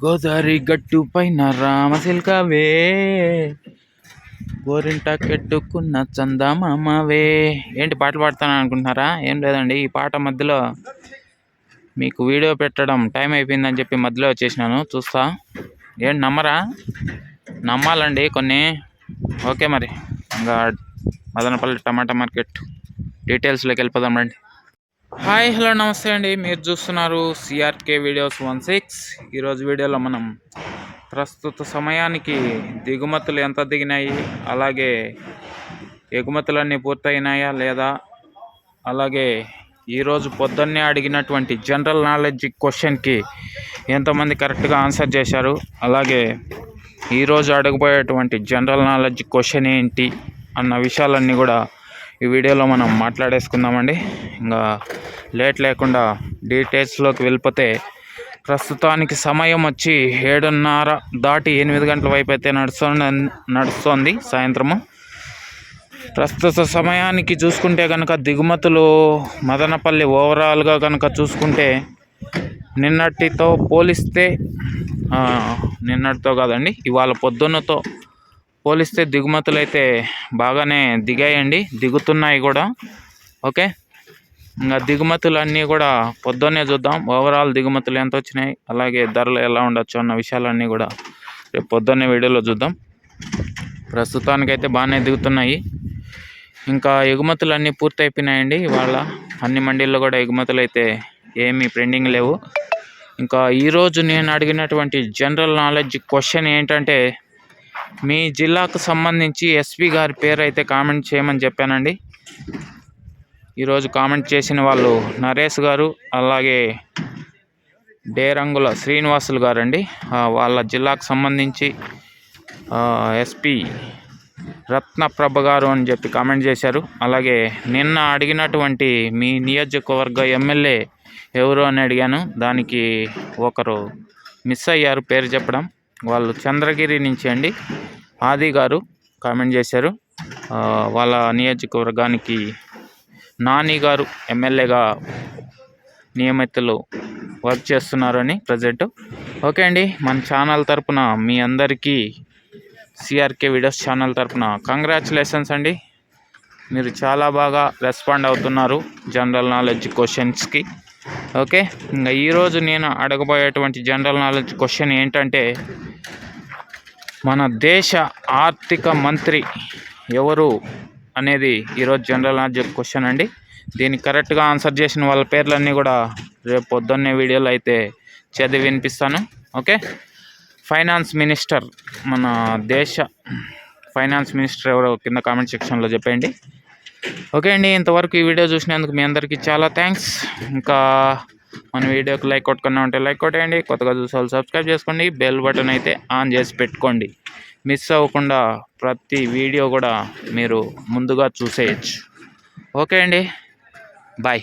గోదావరి గట్టు పైన రామశిల్కవే, గోరింటాకెట్టుకున్న చందమామవే. ఏంటి పాటలు పాడతాను అనుకుంటున్నారా? ఏం లేదండి, ఈ పాట మధ్యలో మీకు వీడియో పెట్టడం టైం అయిపోయిందని చెప్పి మధ్యలో వచ్చేసినాను. చూస్తా, ఏంటి నమ్మరా? నమ్మాలండి కొన్ని. ఓకే, మరి ఇంకా మదనపల్లి టమాటా మార్కెట్ డీటెయిల్స్లోకి వెళ్ళిపోదాం రండి. హాయ్, హలో, నమస్తే అండి. మీరు చూస్తున్నారు సిఆర్కే వీడియోస్ 16. ఈరోజు వీడియోలో మనం ప్రస్తుత సమయానికి దిగుమతులు ఎంత దిగినాయి, అలాగే ఎగుమతులన్నీ పూర్తయినాయా లేదా, అలాగే ఈరోజు పొద్దున్నే అడిగినటువంటి జనరల్ నాలెడ్జ్ క్వశ్చన్కి ఎంతమంది కరెక్ట్గా ఆన్సర్ చేశారు, అలాగే ఈరోజు అడగబోయేటువంటి జనరల్ నాలెడ్జ్ క్వశ్చన్ ఏంటి అన్న విషయాలన్నీ కూడా ఈ వీడియోలో మనం మాట్లాడేసుకుందామండి. ఇంకా లేట్ లేకుండా డీటెయిల్స్లోకి వెళ్ళిపోతే, ప్రస్తుతానికి సమయం వచ్చి 7:30 దాటి 8 గంటల వైపు అయితే నడుస్తోంది సాయంత్రము. ప్రస్తుత సమయానికి చూసుకుంటే కనుక దిగుమతులు మదనపల్లి ఓవరాల్గా కనుక చూసుకుంటే నిన్నటితో పోలిస్తే, నిన్నటితో కాదండి, ఇవాళ పొద్దున్నతో పోలిస్తే దిగుమతులు అయితే బాగానే దిగాయండి, దిగుతున్నాయి కూడా. ఓకే, ఇంకా దిగుమతులు అన్నీ కూడా పొద్దున్నే చూద్దాం. ఓవరాల్ దిగుమతులు ఎంత వచ్చినాయి, అలాగే ధరలు ఎలా ఉండొచ్చు అన్న విషయాలన్నీ కూడా రేపు పొద్దున్నే వీడియోలో చూద్దాం. ప్రస్తుతానికైతే బాగానే దిగుతున్నాయి. ఇంకా ఎగుమతులు అన్నీ పూర్తి అయిపోయినాయండి ఇవాళ. అన్ని మండీల్లో కూడా ఎగుమతులు అయితే ఏమీ పెండింగ్ లేవు. ఇంకా ఈరోజు నేను అడిగినటువంటి జనరల్ నాలెడ్జ్ క్వశ్చన్ ఏంటంటే, మీ జిల్లాకు సంబంధించి ఎస్పీ గారి పేరు అయితే కామెంట్ చేయమని చెప్పానండి. ఈరోజు కామెంట్ చేసిన వాళ్ళు నరేష్ గారు, అలాగే డేరంగుల శ్రీనివాసులు గారండి. వాళ్ళ జిల్లాకు సంబంధించి ఎస్పీ రత్నప్రభ గారు అని చెప్పి కామెంట్ చేశారు. అలాగే నిన్న అడిగినటువంటి మీ నియోజకవర్గ ఎమ్మెల్యే ఎవరు అని అడిగాను, దానికి ఒకరు మిస్ అయ్యారు పేరు చెప్పడం. వాళ్ళు చంద్రగిరి నుంచి అండి, ఆది గారు కామెంట్ చేశారు. వాళ్ళ నియోజకవర్గానికి నాని గారు ఎమ్మెల్యేగా నియమితులు వర్క్ చేస్తున్నారని ప్రజెంట్. ఓకే అండి, మన ఛానల్ తరపున మీ అందరికీ సిఆర్కే వీడియోస్ ఛానల్ తరపున కంగ్రాచులేషన్స్ అండి. మీరు చాలా బాగా రెస్పాండ్ అవుతున్నారు జనరల్ నాలెడ్జ్ క్వశ్చన్స్కి. ఓకే, ఇంకా ఈరోజు నేను అడగబోయేటువంటి జనరల్ నాలెడ్జ్ క్వశ్చన్ ఏంటంటే, మన దేశ ఆర్థిక మంత్రి ఎవరు అనేది ఈరోజు జనరల్ నాలెడ్జ్ క్వశ్చన్ అండి. దీనికి కరెక్ట్గా ఆన్సర్ చేసిన వాళ్ళ పేర్లన్నీ కూడా రేపు పొద్దున్నే వీడియోలో అయితే చదివి వినిపిస్తాను. ఓకే, ఫైనాన్స్ మినిస్టర్, మన దేశ ఫైనాన్స్ మినిస్టర్ ఎవరో కింద కామెంట్ సెక్షన్లో చెప్పండి. ఓకే అండి, ఇంతవరకు ఈ వీడియో చూసినందుకు మీ అందరికీ చాలా థ్యాంక్స్. ఇంకా మన వీడియోకి లైక్ కొట్టుకున్నా ఉంటే లైక్ కొట్టేయండి, కొత్తగా చూసే వాళ్ళు సబ్స్క్రైబ్ చేసుకోండి, బెల్ బటన్ అయితే ఆన్ చేసి పెట్టుకోండి. మిస్ అవ్వకుండా ప్రతి వీడియో కూడా మీరు ముందుగా చూసేయచ్చు. ఓకే అండి, బాయ్.